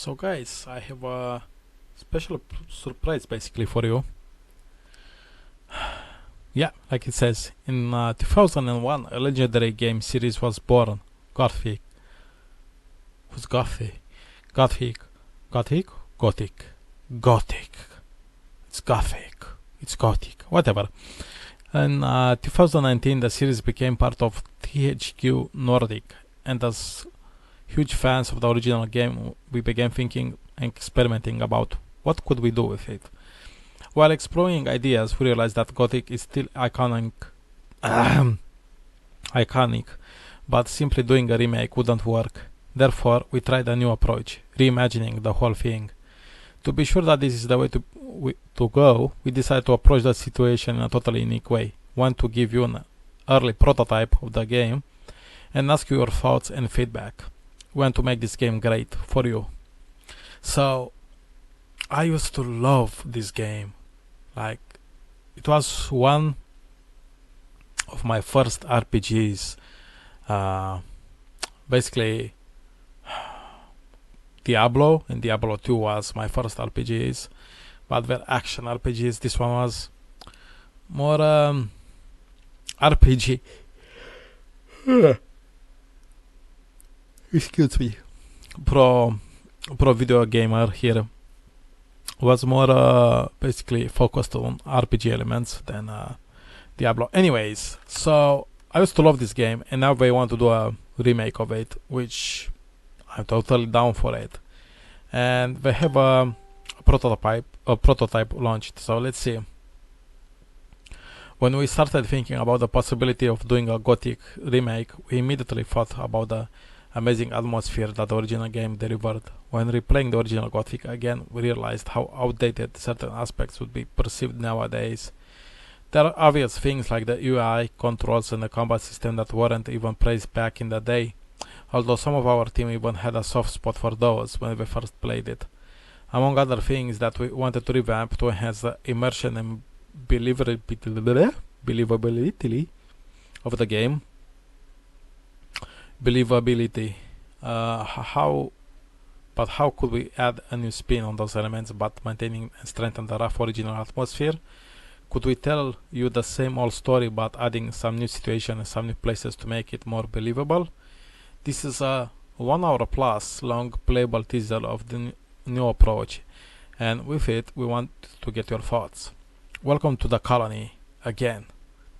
So guys, I have a special surprise basically for you. Yeah, like it says, in 2001 a legendary game series was born. Gothic. Who's Gothic? Gothic. Gothic? Gothic. Gothic. It's Gothic. It's Gothic. Whatever. In 2019 the series became part of THQ Nordic, and as huge fans of the original game, we began thinking and experimenting about what could we do with it. While exploring ideas, we realized that Gothic is still iconic, but simply doing a remake wouldn't work. Therefore, we tried a new approach, reimagining the whole thing. To be sure that this is the way to go, we decided to approach the situation in a totally unique way. Want to give you an early prototype of the game and ask you your thoughts and feedback. We want to make this game great for you. So, I used to love this game. Like, it was one of my first RPGs. Basically, Diablo and Diablo 2 was my first RPGs, but they're action RPGs. This one was more RPG. Excuse me. Pro video gamer here was more basically focused on RPG elements than Diablo. Anyways, so I used to love this game, and now they want to do a remake of it, which I'm totally down for it. And they have a prototype launched. So let's see. When we started thinking about the possibility of doing a Gothic remake, we immediately thought about the amazing atmosphere that the original game delivered. When replaying the original Gothic again, we realized how outdated certain aspects would be perceived nowadays. There are obvious things like the UI, controls, and the combat system that weren't even praised back in the day, although some of our team even had a soft spot for those when we first played it. Among other things that we wanted to revamp to enhance the immersion and believability of the game. Believability. How could we add a new spin on those elements but maintaining and strengthen the rough original atmosphere? Could we tell you the same old story but adding some new situation and some new places to make it more believable? This is a 1 hour plus long playable teaser of the new approach, and with it we want to get your thoughts. Welcome to the colony again,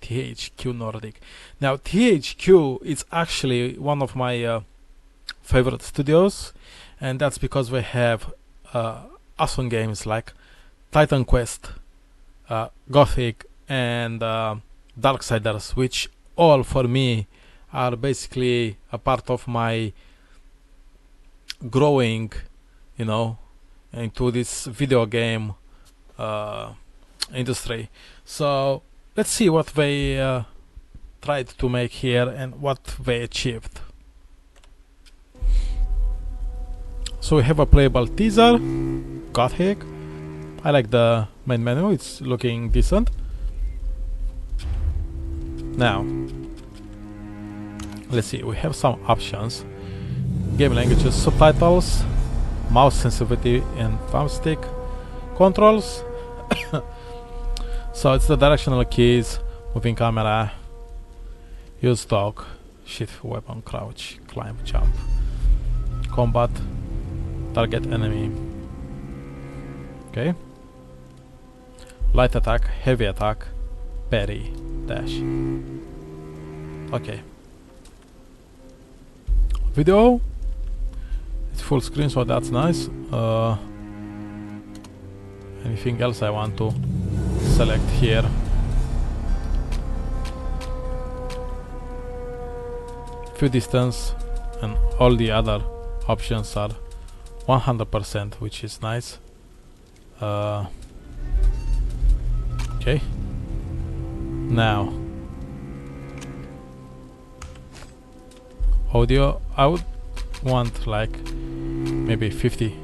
THQ Nordic. Now THQ is actually one of my favorite studios, and that's because we have awesome games like Titan Quest, Gothic, and Darksiders, which all for me are basically a part of my growing, into this video game industry. So let's see what they tried to make here and what they achieved. So we have a playable teaser, Gothic. I like the main menu, it's looking decent. Now, let's see, we have some options. Game languages, subtitles, mouse sensitivity and thumbstick, controls. So it's the directional keys, moving camera, use talk, shift weapon, crouch, climb, jump, combat, target enemy. Okay. Light attack, heavy attack, parry, dash. Okay. Video. It's full screen, so that's nice. Anything else I want to select here? View distance, and all the other options are 100%, which is nice. Okay. Now, audio, I would want like maybe 50%,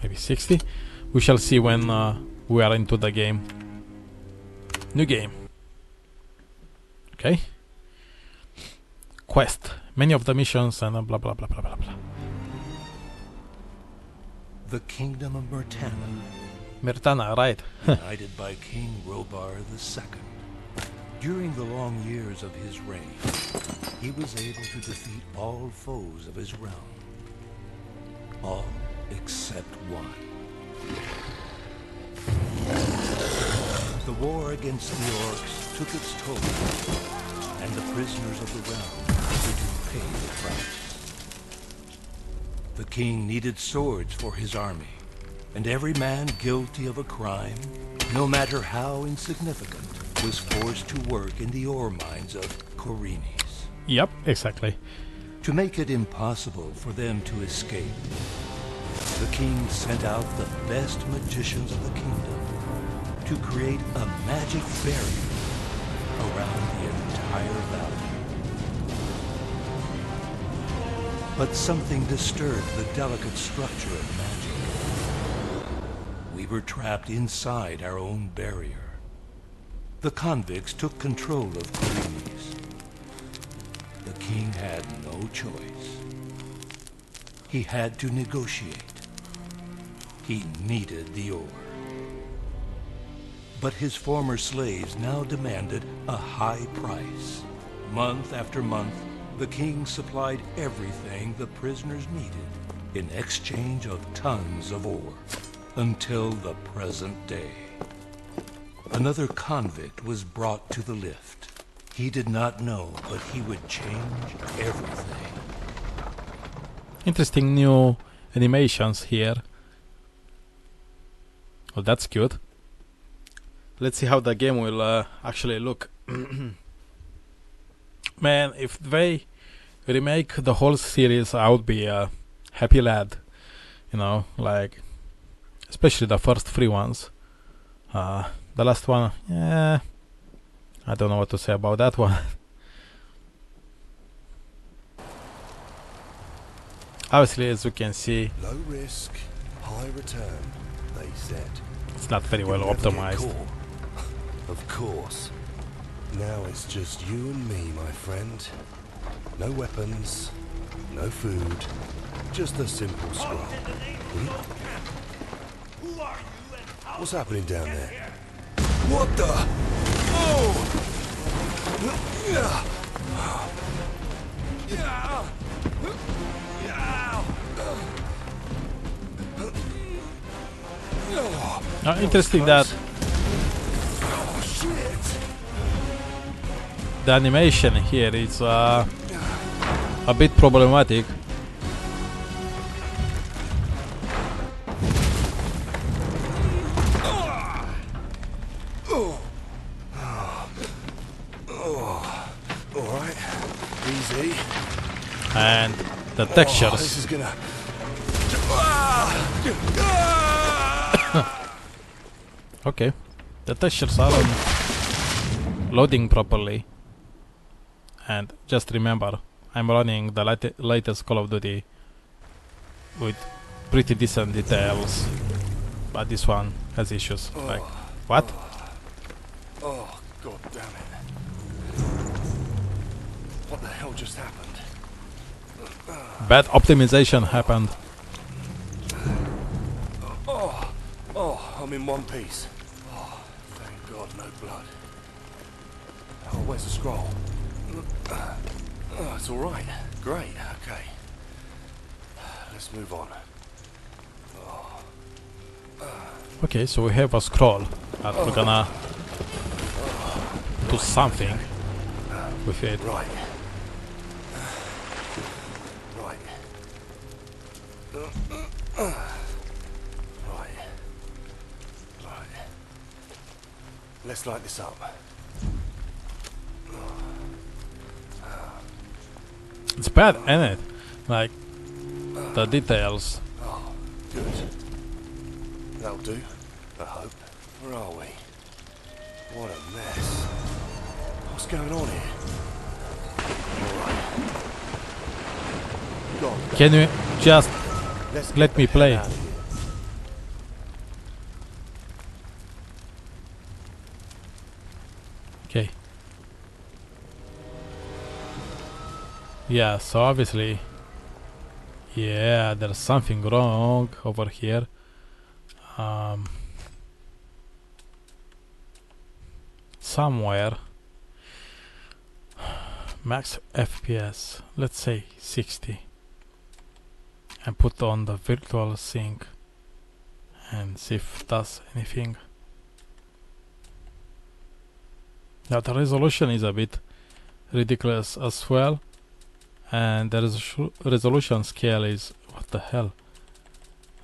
maybe 60. We shall see when we are into the game. New game. Okay. Quest. many of the missions and blah blah blah blah blah blah. The kingdom of Myrtana, Myrtana, right? united by King Robar II. During the long years of his reign, he was able to defeat all foes of his realm. All except one. The war against the orcs took its toll, and the prisoners of the realm had to pay the price. The king needed swords for his army, and every man guilty of a crime, no matter how insignificant, was forced to work in the ore mines of Korinis. Yep, exactly. To make it impossible for them to escape, the king sent out the best magicians of the kingdom to create a magic barrier around the entire valley. But something disturbed the delicate structure of magic. We were trapped inside our own barrier. The convicts took control of Korinis. The king had no choice. He had to negotiate. He needed the ore. But his former slaves now demanded a high price. Month after month, the king supplied everything the prisoners needed in exchange of tons of ore, until the present day. Another convict was brought to the lift. He did not know, but he would change everything. Interesting new animations here. Well, that's cute. Let's see how the game will actually look. Man, if they remake the whole series, I would be a happy lad. You know, like, especially the first three ones. The last one, yeah, I don't know what to say about that one. Obviously, as you can see, low risk, high return, they said. it's not very well You'll never get optimized. caught. Of course. Now it's just you and me, my friend. No weapons, no food, just a simple scroll. What's happening down there? What the? Oh! Interesting that Oh, shit! the animation here is a bit problematic. Alright, easy. And the Oh, textures. this is gonna... Okay, the textures aren't loading properly. And just remember, I'm running the latest Call of Duty with pretty decent details, but this one has issues. Like, what? Oh, god damn it. What the hell just happened? Bad optimization happened. Oh, I'm in one piece. Oh, thank god, no blood. Oh, where's the scroll? Oh, it's alright. Great, okay. Let's move on. Okay, so we have a scroll that we're gonna do something with it. Right. Right. Right. Right. Let's light this up. It's bad, isn't it? Like, the details. Oh, good. That'll do, I hope. Where are we? What a mess. What's going on here? Alright. God, Can you just let's let get me the play? hell out of here. Okay. Yeah, so obviously, yeah, there's something wrong over here. Somewhere. Max FPS, let's say 60, and put on the virtual sync and see if it does anything. Now the resolution is a bit ridiculous as well, and the resolution scale is, what the hell?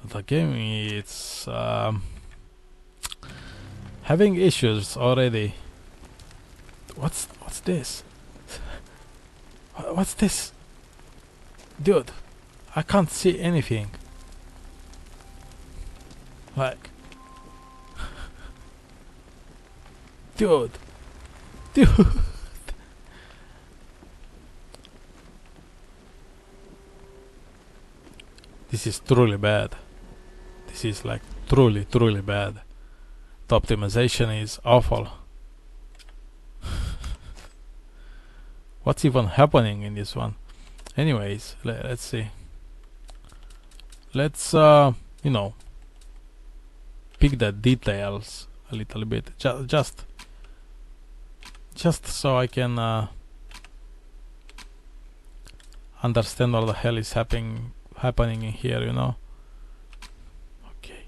The game is having issues already. What's this? What's this? Dude, I can't see anything. Like, dude. This is truly bad. This is like truly bad. The optimization is awful. What's even happening in this one? Anyways, let's see. Let's you know, pick the details a little bit. Just so I can understand what the hell is happening in here, you know. Okay,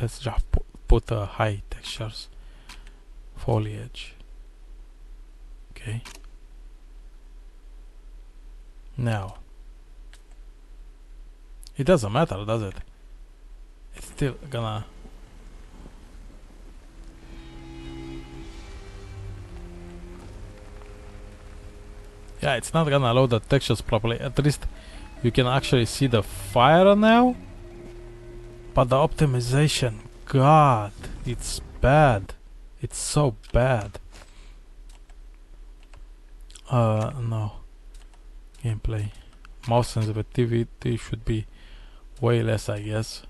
let's just put high textures, foliage. Okay. Now, it doesn't matter, does it? It's still gonna... Yeah, it's not gonna load the textures properly. At least you can actually see the fire now. But the optimization, God, it's bad. It's so bad. No. Gameplay. Mouse sensitivity should be way less, I guess.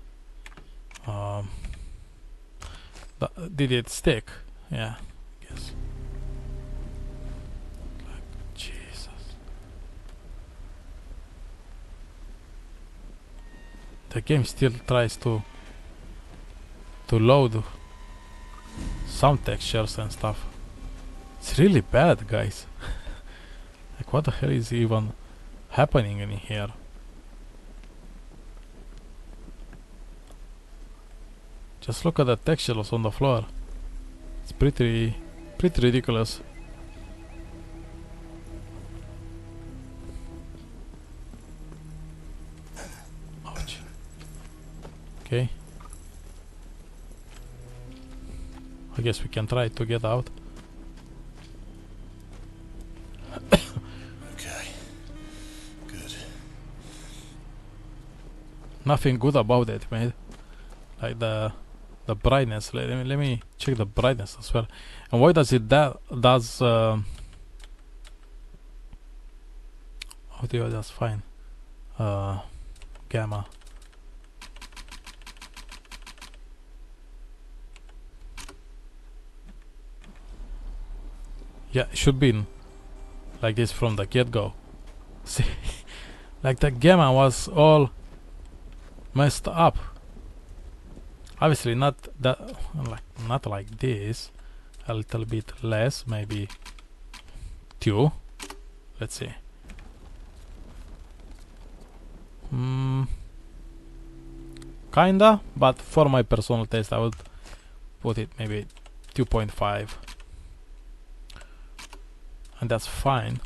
Did it stick? Yeah, I guess. Like, Jesus. The game still tries to load some textures and stuff. It's really bad, guys. Like, what the hell is even happening in here? Just look at the textures on the floor. It's pretty ridiculous. Ouch. Okay. I guess we can try to get out. Okay. Good. Nothing good about it, mate. Like the brightness. Let me check the brightness as well. And why does it does audio? That's fine. Gamma. Yeah, it should be like this from the get-go. See, like the gamma was all messed up. Obviously not that, not like this. A little bit less, maybe 2. Let's see. Kinda, but for my personal taste I would put it maybe 2.5. And that's fine.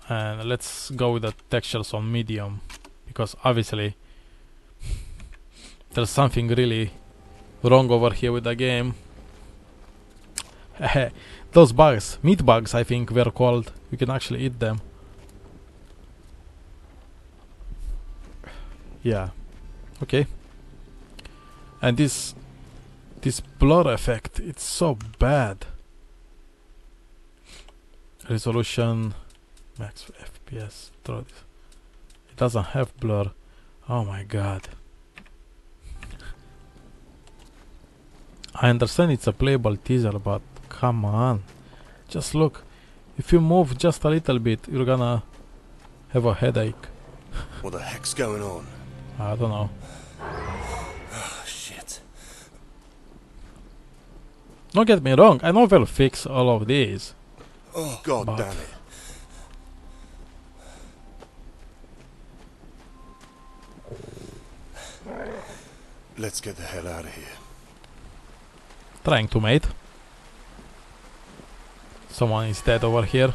And let's go with the textures on medium, because obviously there's something really wrong over here with the game. Those bugs, meat bugs I think were called, you can actually eat them. Yeah, okay. And this blur effect, it's so bad. Resolution, max FPS, it doesn't have blur. Oh my god. I understand it's a playable teaser, but come on, just look. If you move just a little bit, you're gonna have a headache. What the heck's going on? I don't know. Oh, shit. Don't get me wrong, I know we'll fix all of these. Oh, God But- damn it. Let's get the hell out of here. Trying to, mate. Someone is dead over here.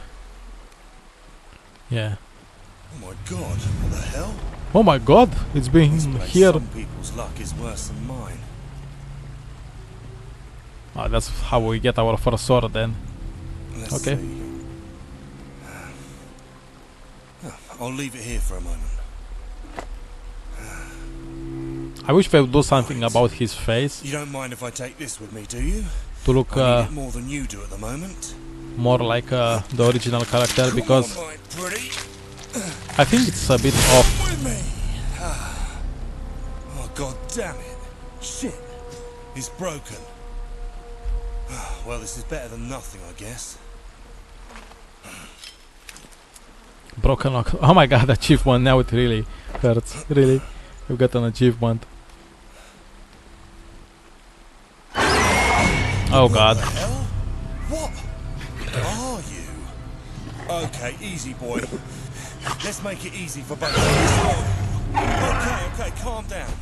Yeah. Oh my God, what the hell? Oh my god, it's been This place, here. some people's luck is worse than mine. Ah, that's how we get our first sword then. Let's Okay. see. I'll leave it here for a moment. I wish they would do something about his face You don't mind if I take this with me, do you? to look I need it more than you do at the moment. more like the original character, because Come on, my pretty. I think it's a bit off. With me. Oh, God damn it. Shit. It's broken. Well, this is better than nothing, I guess. Broken lock. Oh my god, achievement, now it really hurts. Really. You got an achievement. Oh god. What the hell? What are you? Okay, easy, boy. Let's make it easy for both of us. Okay, calm down.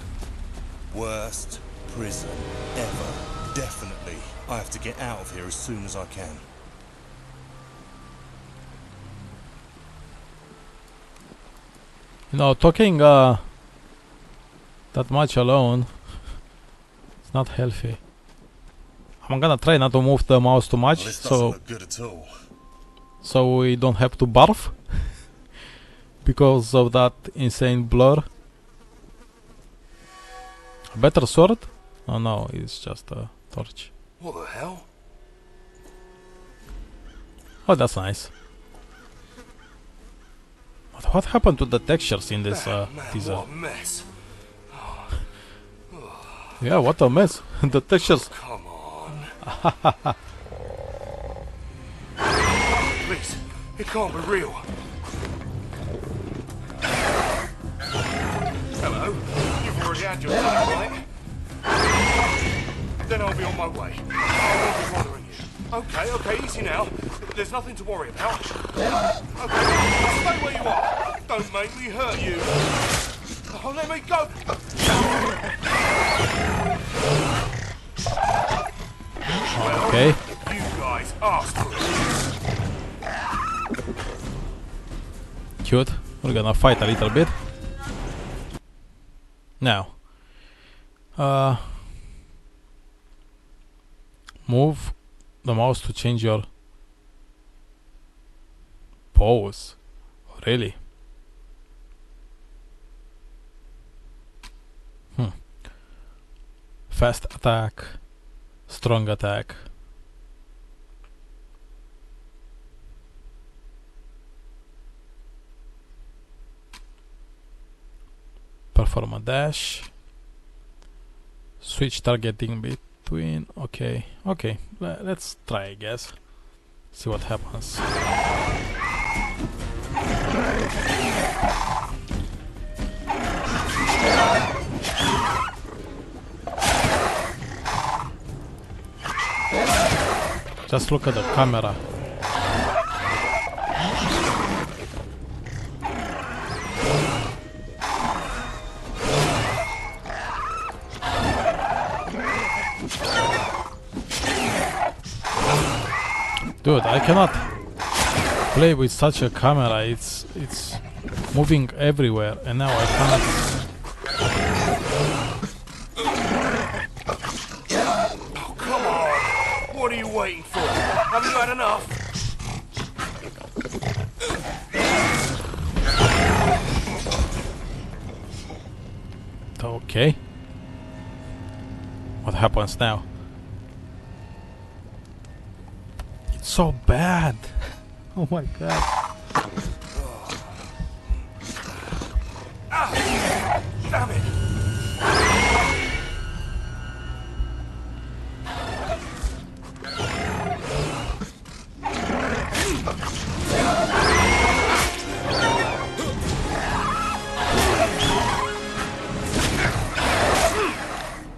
Worst prison ever. Definitely. I have to get out of here as soon as I can. You know, talking that much alone, it's not healthy. I'm gonna try not to move the mouse too much, Well, this doesn't so look good at all. we don't have to barf because of that insane blur. A better sword? Oh no, it's just a torch. What the hell? Oh, that's nice. But what happened to the textures in this Man, teaser? what a mess. Yeah, what a mess. The textures. Come on. Please, it can't be real. Hello, you've already had your time, right? Then I'll be on my way. I won't be bothering you. Okay, easy now. There's nothing to worry about. Okay, stay where you are. Don't make me hurt you. Oh, let me go. Okay. You guys asked for it. Cute. We're gonna fight a little bit. Now. Move the mouse to change your pose. Really? Fast attack, strong attack. Perform a dash. Switch targeting between. Okay. Let's try, I guess. See what happens. Just look at the camera. Dude, I cannot play with such a camera. It's moving everywhere, and now I cannot. Oh, come on. What are you waiting for? Have you had enough? Okay. What happens now? It's so bad. Oh my god. Damn it.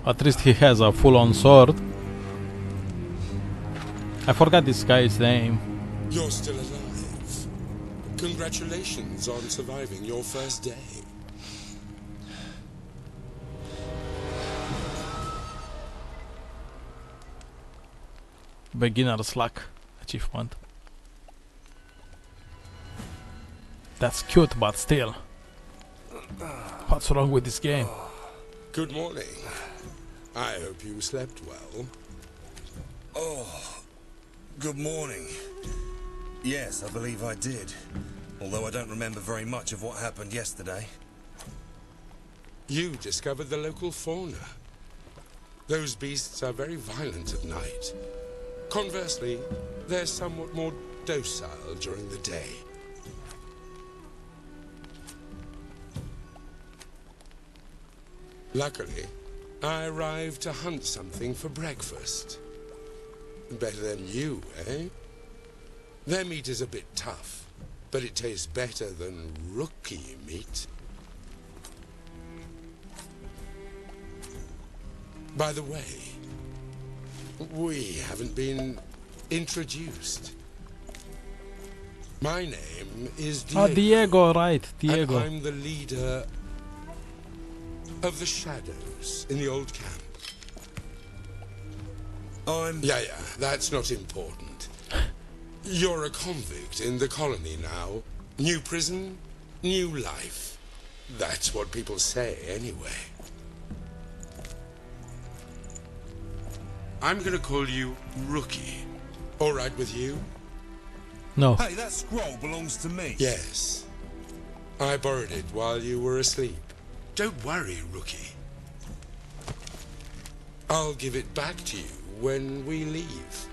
At least he has a full-on sword. I forgot this guy's name. You're still alive. Congratulations on surviving your first day. Beginner's luck achievement. That's cute, but still. What's wrong with this game? Good morning. I hope you slept well. Oh, good morning. Yes, I believe I did. Although I don't remember very much of what happened yesterday. You discovered the local fauna. Those beasts are very violent at night. Conversely, they're somewhat more docile during the day. Luckily, I arrived to hunt something for breakfast. Better than you, eh? Their meat is a bit tough, but it tastes better than rookie meat. By the way, we haven't been introduced. My name is Diego. Oh, Diego, right, Diego. And I'm the leader of the shadows in the old camp. Yeah, that's not important. You're a convict in the colony now. New prison, new life. That's what people say anyway. I'm gonna call you Rookie. All right with you? No. Hey, that scroll belongs to me. Yes. I borrowed it while you were asleep. Don't worry, Rookie. I'll give it back to you when we leave.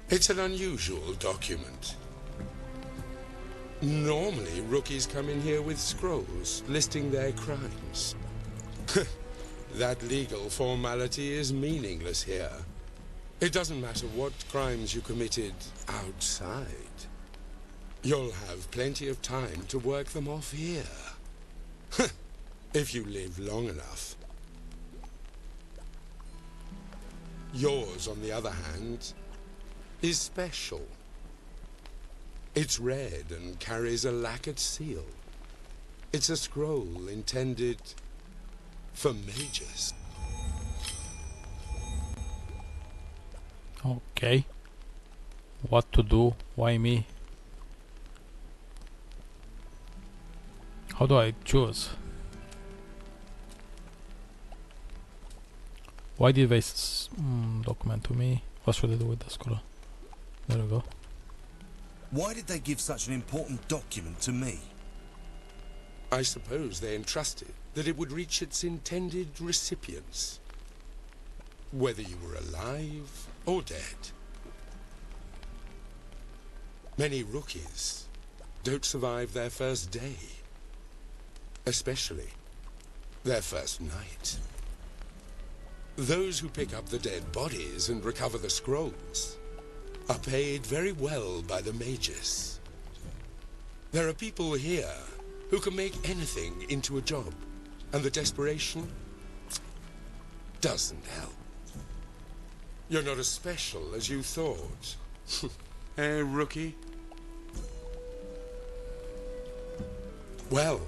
It's an unusual document. Normally, rookies come in here with scrolls listing their crimes. That legal formality is meaningless here. It doesn't matter what crimes you committed outside. You'll have plenty of time to work them off here. If you live long enough. Yours, on the other hand, is special. It's red and carries a lacquered seal. It's a scroll intended for mages. Okay. What to do? Why me? How do I choose? Why did they document to me? What should I do with the scroll? There we go. Why did they give such an important document to me? I suppose they entrusted that it would reach its intended recipients, whether you were alive or dead. Many rookies don't survive their first day, especially their first night. Those who pick up the dead bodies and recover the scrolls are paid very well by the mages. There are people here who can make anything into a job, and the desperation doesn't help. You're not as special as you thought. Rookie? Well,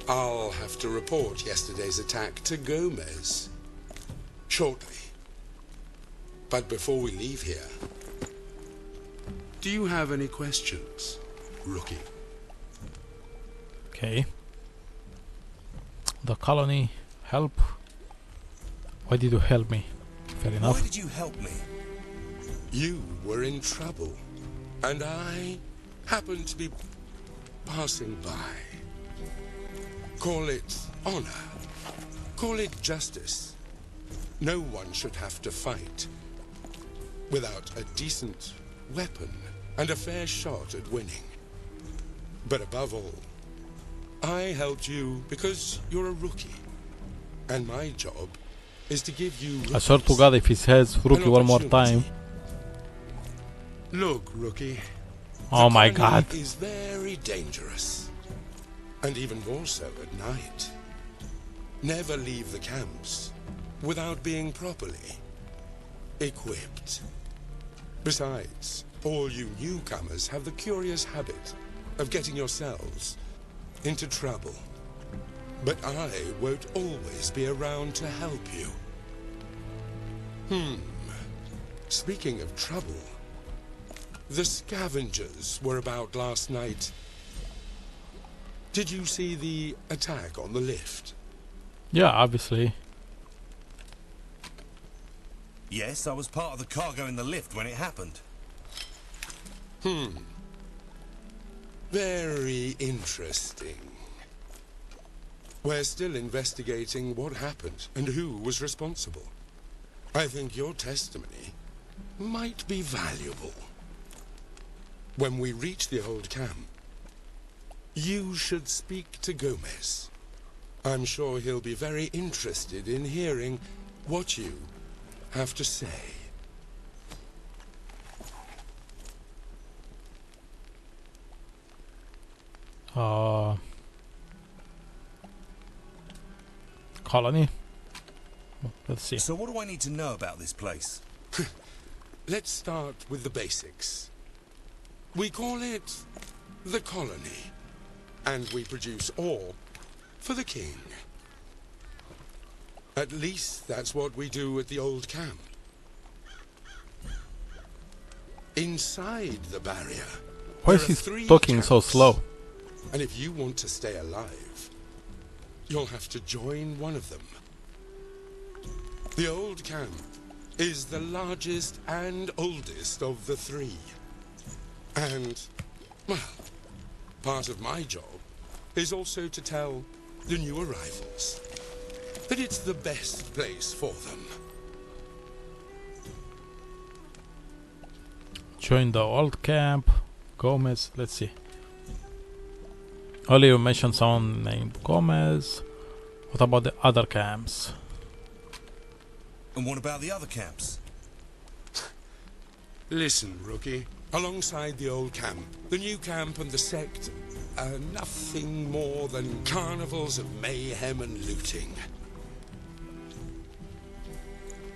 I'll have to report yesterday's attack to Gomez shortly. But before we leave here, do you have any questions, Rookie? Okay. The colony. Help. Why did you help me? Fair enough. Why did you help me? You were in trouble, and I happened to be passing by. Call it honor. Call it justice. No one should have to fight without a decent weapon and a fair shot at winning. But above all, I helped you because you're a rookie. And my job is to give you I swear to God, if he says rookie one more time. Look, Rookie. Oh my The colony God. is very dangerous. And even more so at night. never leave the camps without being properly equipped. Besides, all you newcomers have the curious habit of getting yourselves into trouble. But I won't always be around to help you. Speaking of trouble, the scavengers were about last night. Did you see the attack on the lift? Yeah, obviously. Yes, I was part of the cargo in the lift when it happened. Very interesting. We're still investigating what happened and who was responsible. I think your testimony might be valuable. When we reach the old camp, you should speak to Gomez. I'm sure he'll be very interested in hearing what you have to say. Colony. Let's see. So what do I need to know about this place? Let's start with the basics. We call it the colony, and we produce ore for the king. At least that's what we do at the old camp. Inside the barrier, Why there is are 3 he talking so camps. slow? And if you want to stay alive, you'll have to join one of them. The old camp is the largest and oldest of the 3. And, well, part of my job is also to tell the new arrivals that it's the best place for them. Join the old camp. Gomez. Let's see. Earlier you mentioned someone named Gomez. What about the other camps? And what about the other camps? Listen, rookie. Alongside the old camp, the new camp and the sect are nothing more than carnivals of mayhem and looting.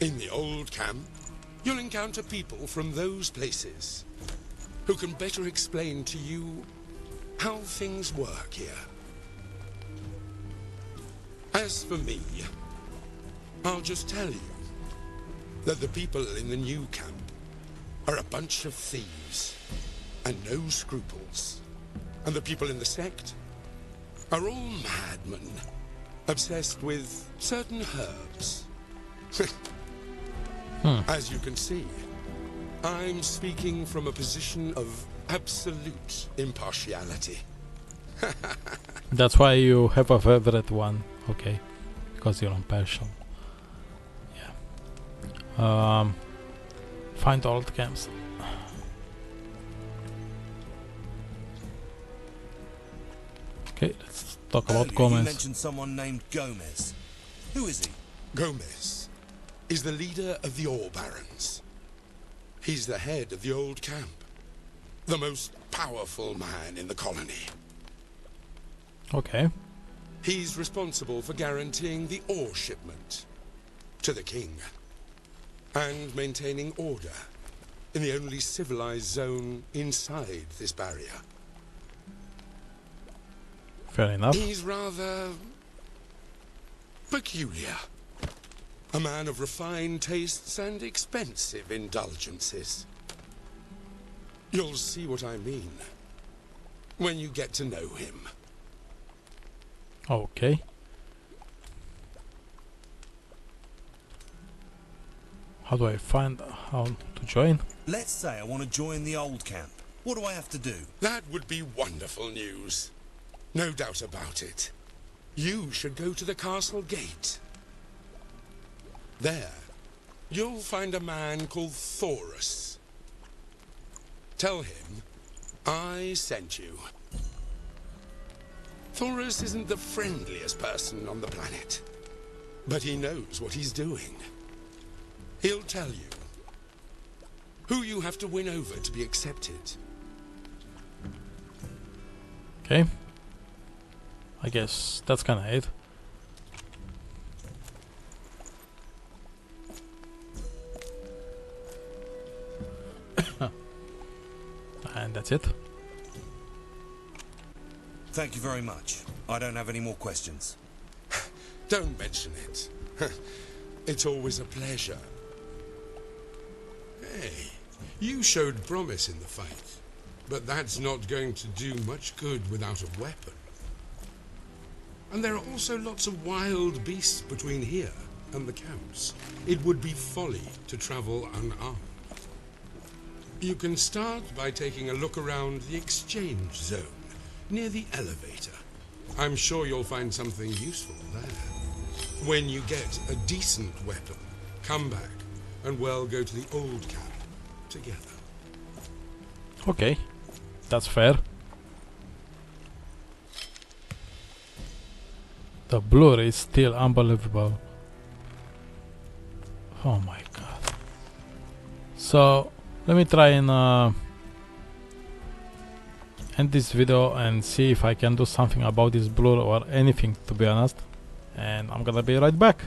In the old camp, you'll encounter people from those places who can better explain to you how things work here. As for me, I'll just tell you that the people in the new camp are a bunch of thieves and no scruples. And the people in the sect are all madmen, obsessed with certain herbs. As you can see, I'm speaking from a position of absolute impartiality. That's why you have a favorite one. Okay. Because you're impartial. Yeah. Find old camps. Okay, let's talk about Earlier Gomez. You mentioned someone named Gomez. Who is he? Gomez is the leader of the Ore Barons. He's the head of the old camp, the most powerful man in the colony. Okay. He's responsible for guaranteeing the ore shipment to the king and maintaining order in the only civilized zone inside this barrier. Fair enough. He's rather peculiar. A man of refined tastes and expensive indulgences. You'll see what I mean when you get to know him. Okay. How do I find how to join? Let's say I want to join the old camp. What do I have to do? That would be wonderful news. No doubt about it. You should go to the castle gate. There, you'll find a man called Thorus. Tell him I sent you. Thorus isn't the friendliest person on the planet, but he knows what he's doing. He'll tell you who you have to win over to be accepted. Okay. I guess that's kinda it. that's it. Thank you very much. I don't have any more questions. Don't mention it. It's always a pleasure. Hey, you showed promise in the fight, but that's not going to do much good without a weapon. And there are also lots of wild beasts between here and the camps. It would be folly to travel unarmed. You can start by taking a look around the exchange zone, near the elevator. I'm sure you'll find something useful there. When you get a decent weapon, come back and we'll go to the old camp together. Okay, that's fair. The blur is still unbelievable. Oh my god. So let me try and end this video and see if I can do something about this blur or anything, to be honest. And I'm gonna be right back.